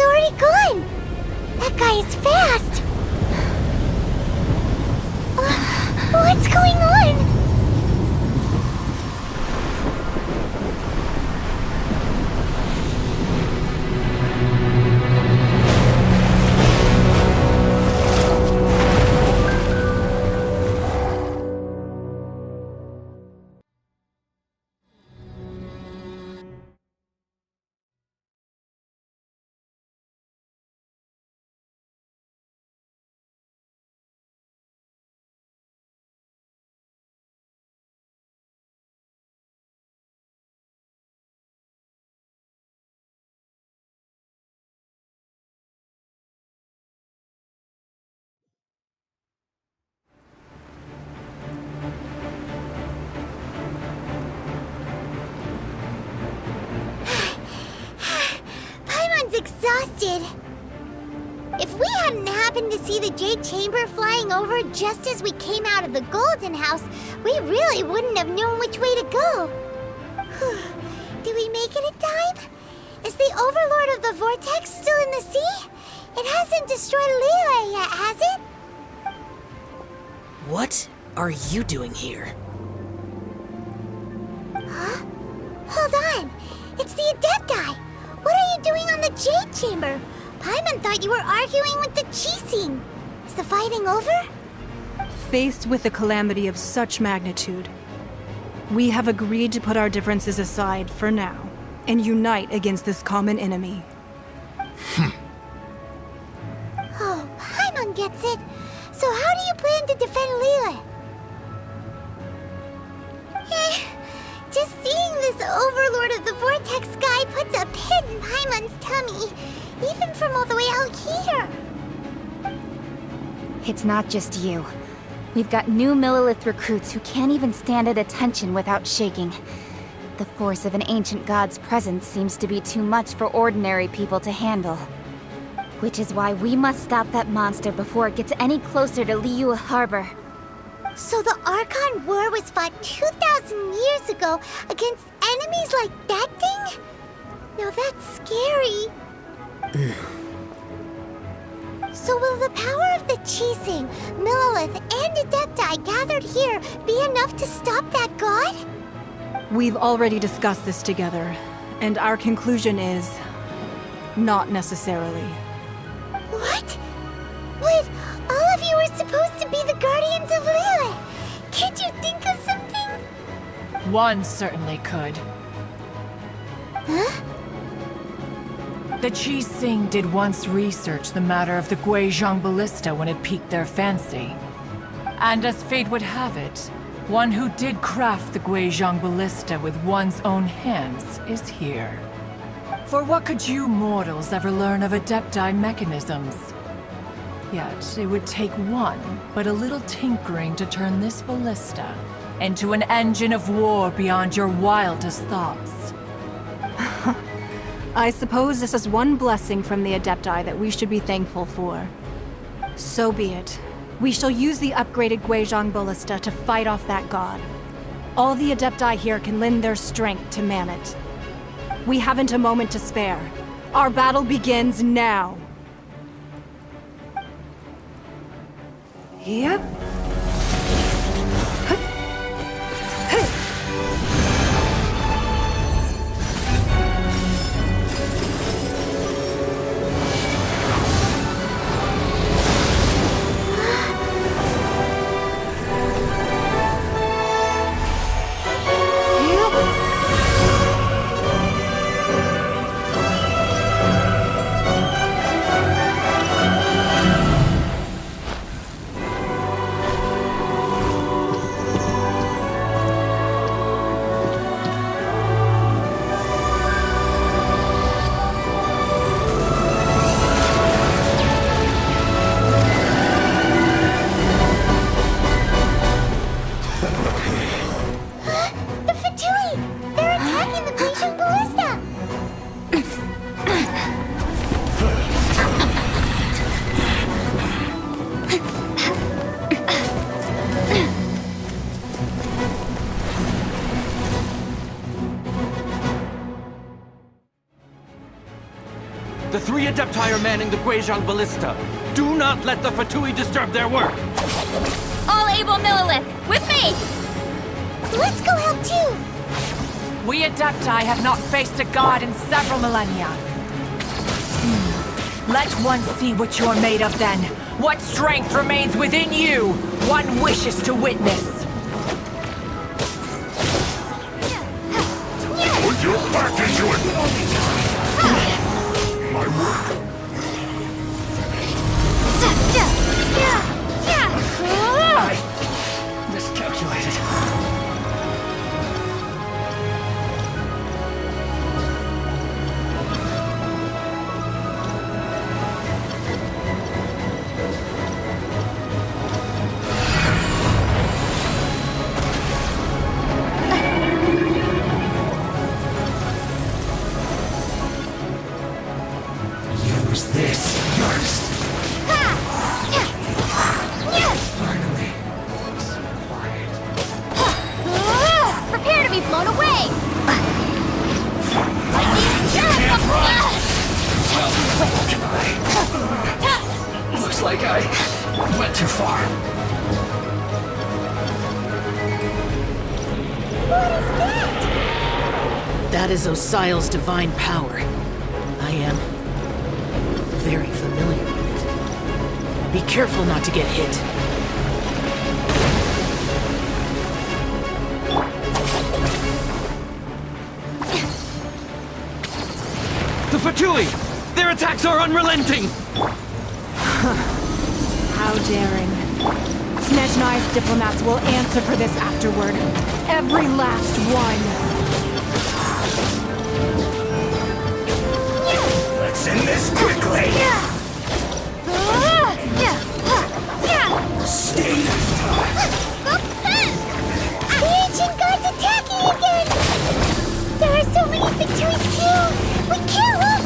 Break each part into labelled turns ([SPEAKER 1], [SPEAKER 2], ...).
[SPEAKER 1] already gone! That guy is fast! What's going on? Exhausted. If we hadn't happened to see the Jade Chamber flying over just as we came out of the Golden House, we really wouldn't have known which way to go. Did we make it in time? Is the Overlord of the Vortex still in the sea? It hasn't destroyed Liyue yet, has it?
[SPEAKER 2] What are you doing here?
[SPEAKER 1] Huh? Hold on. It's the Adepti. What are you doing on the Jade Chamber? Paimon thought you were arguing with the Chising. Is the fighting over?
[SPEAKER 3] Faced with a calamity of such magnitude, we have agreed to put our differences aside for now and unite against this common enemy.
[SPEAKER 1] Oh, Paimon gets it. So how do you plan to defend Liyue? Just seeing this Overlord of the Vortex guy puts a pit in Paimon's tummy, even from all the way out here.
[SPEAKER 4] It's not just you. We've got new Millelith recruits who can't even stand at attention without shaking. The force of an ancient god's presence seems to be too much for ordinary people to handle. Which is why we must stop that monster before it gets any closer to Liyue Harbor.
[SPEAKER 1] So the Archon War was fought 2,000 years ago against enemies like that thing? Now that's scary. So will the power of the Chising, Millelith, and Adepti gathered here be enough to stop that god?
[SPEAKER 3] We've already discussed this together, and our conclusion is... not necessarily.
[SPEAKER 1] What? But all of you were supposed to be the Guardians of Liyue. Can't you think of something?
[SPEAKER 5] One certainly could.
[SPEAKER 1] Huh?
[SPEAKER 5] The Chising did once research the matter of the Guizhong Ballista when it piqued their fancy. And as fate would have it, one who did craft the Guizhong Ballista with one's own hands is here. For what could you mortals ever learn of Adepti mechanisms? Yet, it would take one, but a little tinkering to turn this ballista into an engine of war beyond your wildest thoughts.
[SPEAKER 3] I suppose this is one blessing from the Adepti that we should be thankful for. So be it. We shall use the upgraded Guizhong Ballista to fight off that god. All the Adepti here can lend their strength to man it. We haven't a moment to spare. Our battle begins now. Yep.
[SPEAKER 6] 3 Adepti are manning the Guizhong Ballista. Do not let the Fatui disturb their work!
[SPEAKER 4] All able Millilith, with me!
[SPEAKER 1] Let's go help too!
[SPEAKER 5] We Adepti have not faced a god in several millennia. Let one see what you're made of then. What strength remains within you? One wishes to witness.
[SPEAKER 7] Put your back into it! My work.
[SPEAKER 2] I miscalculated.
[SPEAKER 7] Use this first. Finally. So quiet.
[SPEAKER 1] Prepare to be blown away!
[SPEAKER 2] Looks like I went too far.
[SPEAKER 1] What is that?
[SPEAKER 2] That is Osial's divine power. I am very familiar with it. Be careful not to get hit.
[SPEAKER 6] The Fatui! Their attacks are unrelenting!
[SPEAKER 3] How daring. Snezhnai's diplomats will answer for this afterward. Every last one.
[SPEAKER 7] Let's end this quickly! Stay
[SPEAKER 1] The ancient god's attacking again! There are so many Fatuis too! We can't look!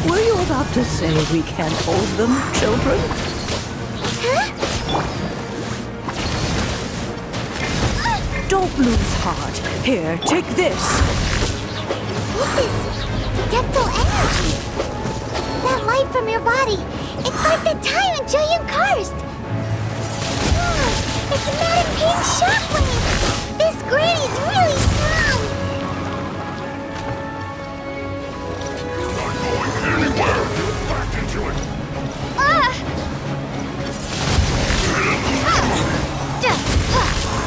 [SPEAKER 8] Were you about to say we can't hold them, children? Don't lose heart. Here, take this.
[SPEAKER 1] This is Adeptal energy! That light from your body, it's like the time in Julian Karst! It's Madame Ping's shockwave! This granny's really strong!
[SPEAKER 7] You're not going anywhere! Back into it!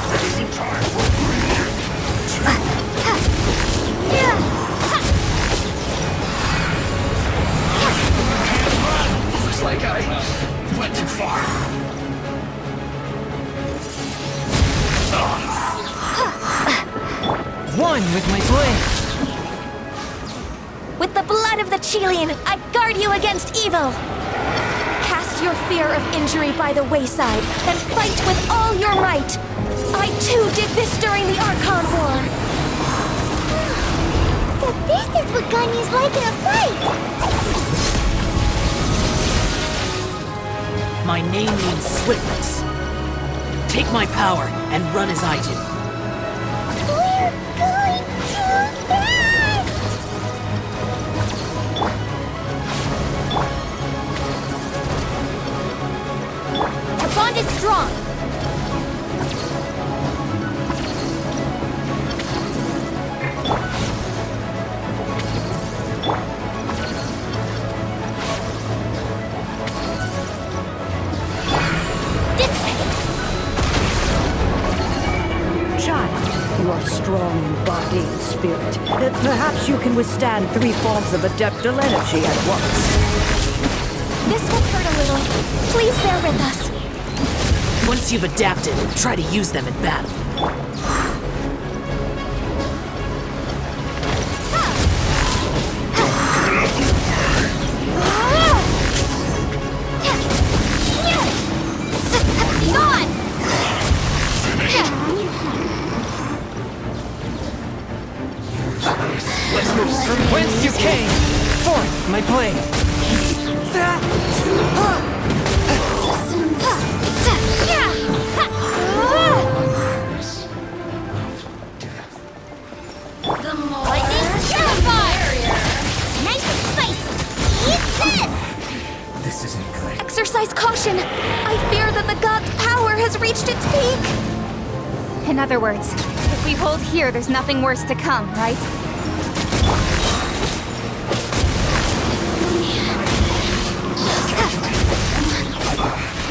[SPEAKER 7] Wasting time for
[SPEAKER 2] Looks like I went too far.
[SPEAKER 5] One with my blade.
[SPEAKER 4] With the blood of the Chilian, I guard you against evil! Cast your fear of injury by the wayside, and fight with all your might! I too did this during the Archon War!
[SPEAKER 1] So this is what Ganyu's like in a fight!
[SPEAKER 2] My name means swiftness. Take my power and run as I do.
[SPEAKER 1] We're going too fast!
[SPEAKER 4] Our bond is strong!
[SPEAKER 8] Child, you are strong in body and spirit. Perhaps you can withstand 3 forms of adeptal energy at once.
[SPEAKER 4] This will hurt a little. Please bear with us.
[SPEAKER 2] Once you've adapted, try to use them in battle.
[SPEAKER 6] Let's move from whence you came! Forth, my blade!
[SPEAKER 1] Lightning terrified!
[SPEAKER 9] Caution! I fear that the god's power has reached its peak!
[SPEAKER 4] In other words, if we hold here, there's nothing worse to come, right?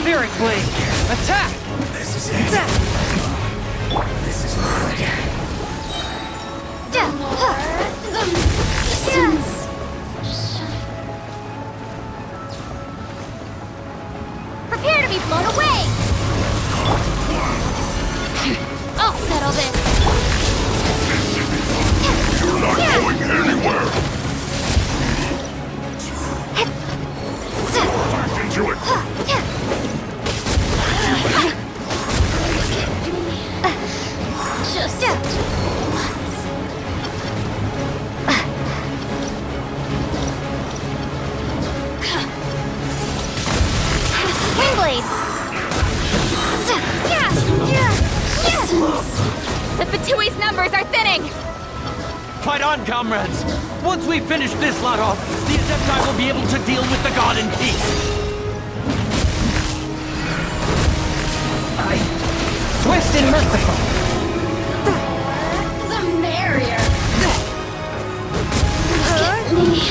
[SPEAKER 6] Spirit Blade! Attack!
[SPEAKER 7] This is it. This is murder.
[SPEAKER 1] Prepare to be blown away! I'll settle this.
[SPEAKER 7] You're not going anywhere. Back into it.
[SPEAKER 1] Just Wingblade!
[SPEAKER 4] The Fatui's numbers are thinning!
[SPEAKER 6] Fight on, comrades! Once we finish this lot off, the Adepti will be able to deal with the god in peace. Swift and merciful!
[SPEAKER 1] the merrier. Look at me.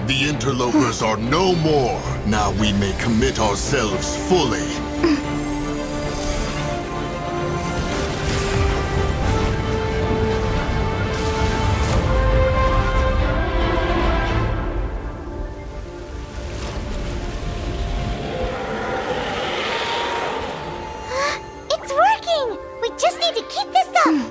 [SPEAKER 7] The interlopers are no more. Now we may commit ourselves fully.
[SPEAKER 1] It's working! We just need to keep this up!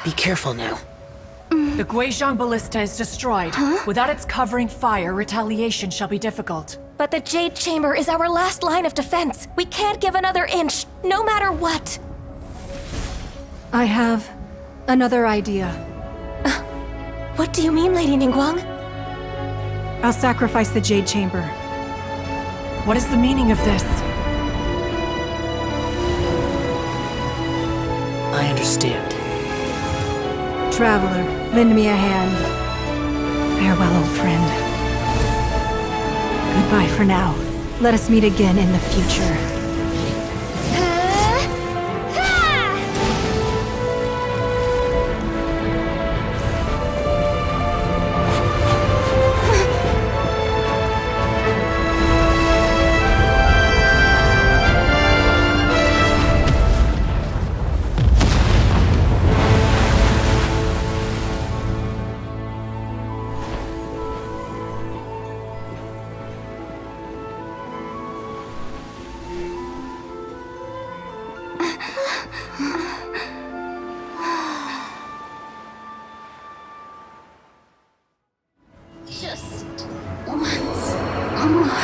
[SPEAKER 2] Be careful now.
[SPEAKER 5] The Guizhong Ballista is destroyed. Without its covering fire, retaliation shall be difficult.
[SPEAKER 9] But the Jade Chamber is our last line of defense. We can't give another inch, no matter what.
[SPEAKER 3] I have another idea.
[SPEAKER 9] What do you mean, Lady Ningguang?
[SPEAKER 3] I'll sacrifice the Jade Chamber.
[SPEAKER 5] What is the meaning of this?
[SPEAKER 2] I understand.
[SPEAKER 3] Traveler, lend me a hand. Farewell, old friend. Goodbye for now. Let us meet again in the future.
[SPEAKER 1] Just once more.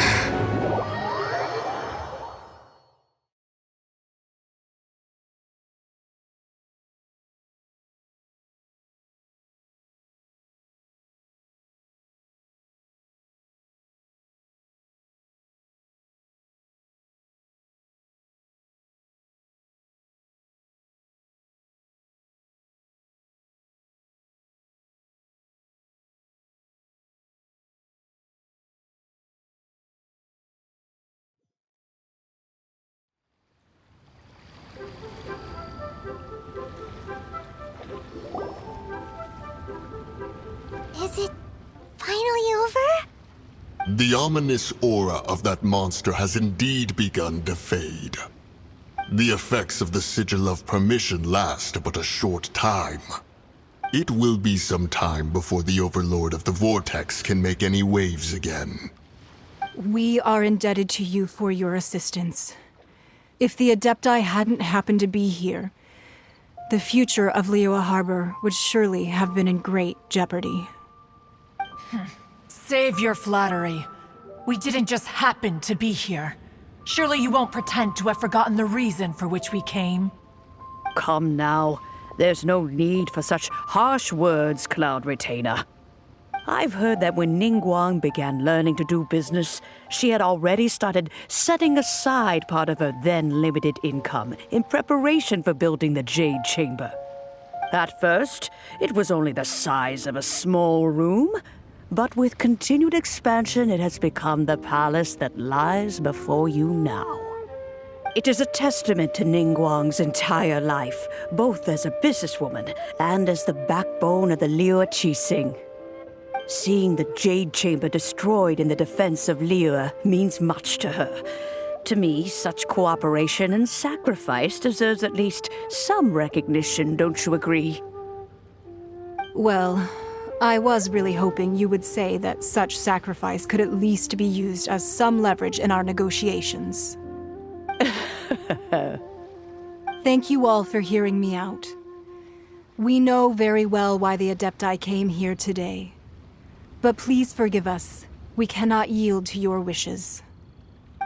[SPEAKER 1] Is it finally over?
[SPEAKER 7] The ominous aura of that monster has indeed begun to fade. The effects of the Sigil of Permission last but a short time. It will be some time before the Overlord of the Vortex can make any waves again.
[SPEAKER 3] We are indebted to you for your assistance. If the Adepti hadn't happened to be here, the future of Liyue Harbor would surely have been in great jeopardy.
[SPEAKER 5] Save your flattery. We didn't just happen to be here. Surely you won't pretend to have forgotten the reason for which we came.
[SPEAKER 8] Come now. There's no need for such harsh words, Cloud Retainer. I've heard that when Ningguang began learning to do business, she had already started setting aside part of her then limited income in preparation for building the Jade Chamber. At first, it was only the size of a small room, but with continued expansion, it has become the palace that lies before you now. It is a testament to Ningguang's entire life, both as a businesswoman and as the backbone of the Liyue Qixing. Seeing the Jade Chamber destroyed in the defense of Liyue means much to her. To me, such cooperation and sacrifice deserves at least some recognition, don't you agree?
[SPEAKER 3] Well, I was really hoping you would say that such sacrifice could at least be used as some leverage in our negotiations. Thank you all for hearing me out. We know very well why the Adepti came here today. But please forgive us. We cannot yield to your wishes.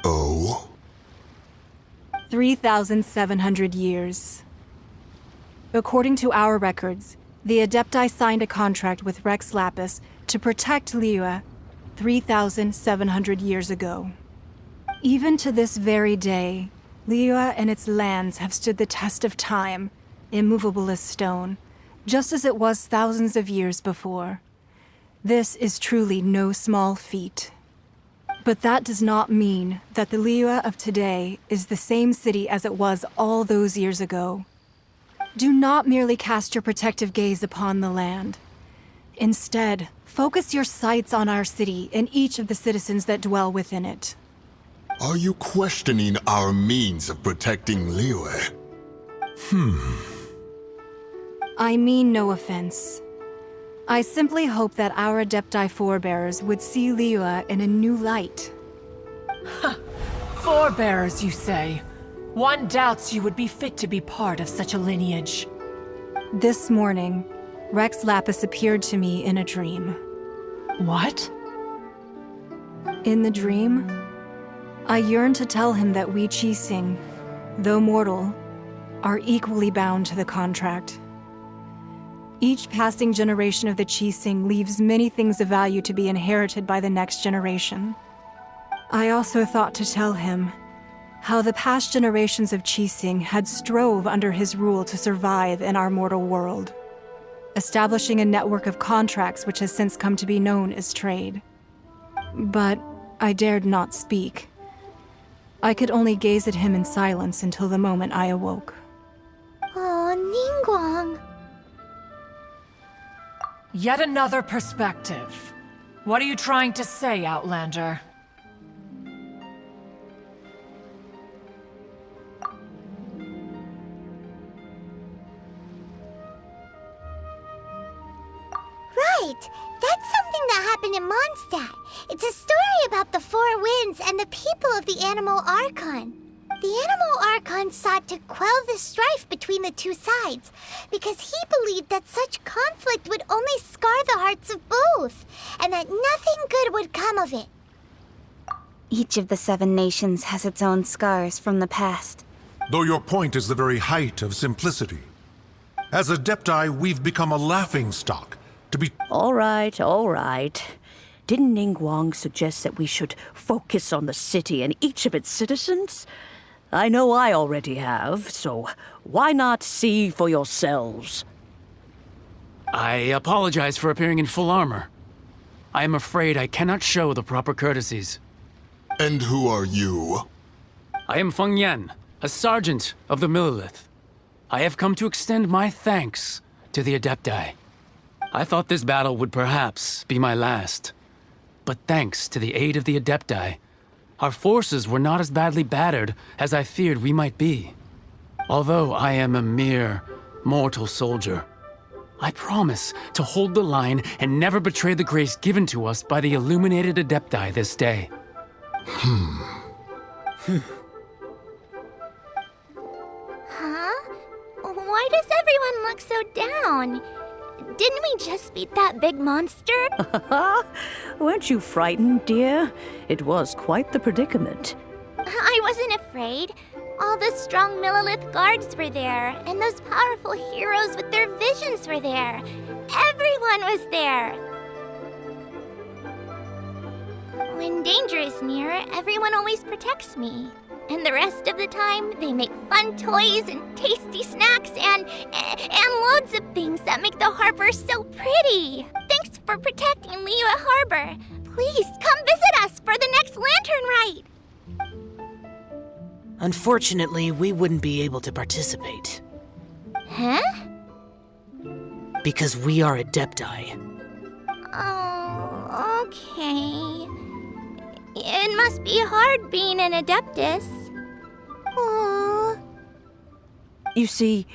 [SPEAKER 7] Oh?
[SPEAKER 3] 3,700 years. According to our records, the Adepti signed a contract with Rex Lapis to protect Liyue 3,700 years ago. Even to this very day, Liyue and its lands have stood the test of time, immovable as stone, just as it was thousands of years before. This is truly no small feat. But that does not mean that the Liyue of today is the same city as it was all those years ago. Do not merely cast your protective gaze upon the land. Instead, focus your sights on our city and each of the citizens that dwell within it.
[SPEAKER 7] Are you questioning our means of protecting Liyue?
[SPEAKER 3] I mean no offense. I simply hope that our Adepti forebears would see Liyue in a new light.
[SPEAKER 5] Forebears, you say? One doubts you would be fit to be part of such a lineage.
[SPEAKER 3] This morning, Rex Lapis appeared to me in a dream.
[SPEAKER 5] What?
[SPEAKER 3] In the dream, I yearned to tell him that we Qixing, though mortal, are equally bound to the contract. Each passing generation of the Qixing leaves many things of value to be inherited by the next generation. I also thought to tell him how the past generations of Qixing had strove under his rule to survive in our mortal world, establishing a network of contracts which has since come to be known as trade. But I dared not speak. I could only gaze at him in silence until the moment I awoke.
[SPEAKER 1] Oh, Ningguang.
[SPEAKER 5] Yet another perspective. What are you trying to say, Outlander?
[SPEAKER 1] Right! That's something that happened in Mondstadt. It's a story about the Four Winds and the people of the Animal Archon. The Animal Archon sought to quell the strife between the two sides, because he believed that such conflict would only scar the hearts of both, and that nothing good would come of it.
[SPEAKER 4] Each of the 7 nations has its own scars from the past.
[SPEAKER 10] Though your point is the very height of simplicity. As Adepti, we've become a laughingstock to be...
[SPEAKER 8] All right. Didn't Ningguang suggest that we should focus on the city and each of its citizens? I know I already have, so why not see for yourselves?
[SPEAKER 2] I apologize for appearing in full armor. I am afraid I cannot show the proper courtesies.
[SPEAKER 7] And who are you?
[SPEAKER 2] I am Feng Yan, a sergeant of the Millilith. I have come to extend my thanks to the Adepti. I thought this battle would perhaps be my last. But thanks to the aid of the Adepti, our forces were not as badly battered as I feared we might be. Although I am a mere mortal soldier, I promise to hold the line and never betray the grace given to us by the illuminated Adepti this day.
[SPEAKER 1] Huh? Why does everyone look so down? Didn't we just beat that big monster?
[SPEAKER 8] Weren't you frightened, dear? It was quite the predicament.
[SPEAKER 1] I wasn't afraid. All the strong Millilith guards were there, and those powerful heroes with their visions were there. Everyone was there. When danger is near, everyone always protects me. And the rest of the time, they make fun toys and tasty snacks and loads of things that make the harbor so pretty. Thanks for protecting Liyue Harbor. Please come visit us for the next lantern rite.
[SPEAKER 11] Unfortunately, we wouldn't be able to participate.
[SPEAKER 1] Huh?
[SPEAKER 11] Because we are Adepti.
[SPEAKER 1] Oh, okay. It must be hard being an Adeptus. Aww.
[SPEAKER 8] You see,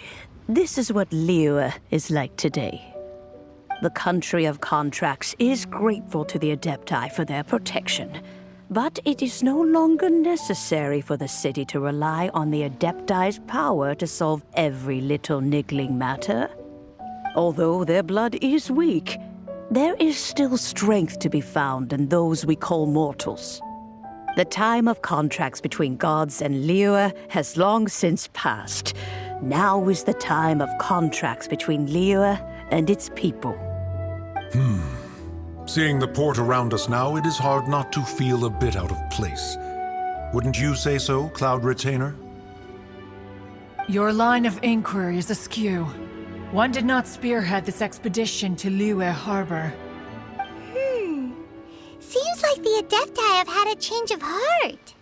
[SPEAKER 8] this is what Liyue is like today. The country of contracts is grateful to the Adepti for their protection. But it is no longer necessary for the city to rely on the Adepti's power to solve every little niggling matter. Although their blood is weak, there is still strength to be found in those we call mortals. The time of contracts between gods and Liyue has long since passed. Now is the time of contracts between Liyue and its people.
[SPEAKER 10] Seeing the port around us now, it is hard not to feel a bit out of place. Wouldn't you say so, Cloud Retainer?
[SPEAKER 5] Your line of inquiry is askew. One did not spearhead this expedition to Liyue Harbor.
[SPEAKER 1] Seems like the Adepti have had a change of heart.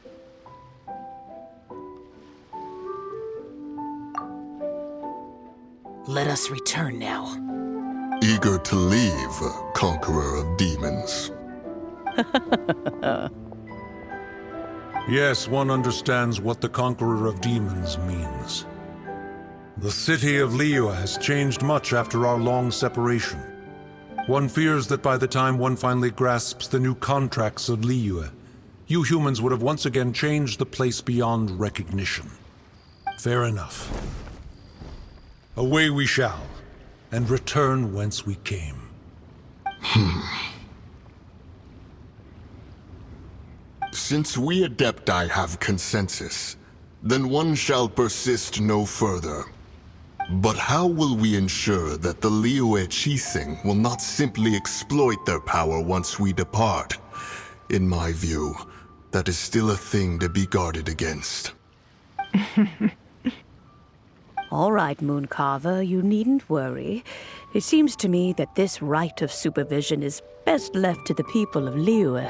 [SPEAKER 11] Let us return now.
[SPEAKER 7] Eager to leave, conqueror of demons.
[SPEAKER 10] Yes, one understands what the Conqueror of Demons means. The city of Liyue has changed much after our long separation. One fears that by the time one finally grasps the new contracts of Liyue, you humans would have once again changed the place beyond recognition. Fair enough. Away we shall, and return whence we came.
[SPEAKER 7] Since we Adepti have consensus, then one shall persist no further. But how will we ensure that the Liyue Qixing will not simply exploit their power once we depart? In my view, that is still a thing to be guarded against.
[SPEAKER 8] All right, Mooncarver, you needn't worry. It seems to me that this right of supervision is best left to the people of Liyue.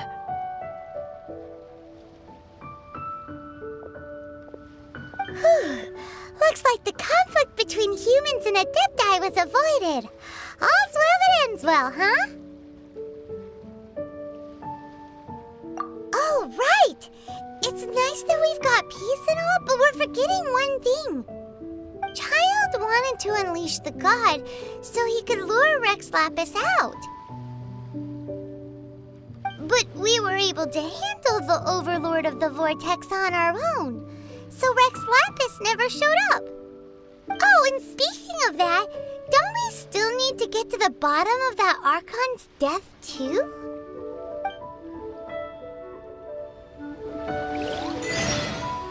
[SPEAKER 1] Looks like the conflict between humans and Adepti was avoided. All's well that ends well, huh? Oh, right! It's nice that we've got peace and all, but we're forgetting one thing. Child wanted to unleash the god so he could lure Rex Lapis out. But we were able to handle the Overlord of the Vortex on our own, so Rex Lapis never showed up. Oh, and speaking of that, don't we still need to get to the bottom of that Archon's death too?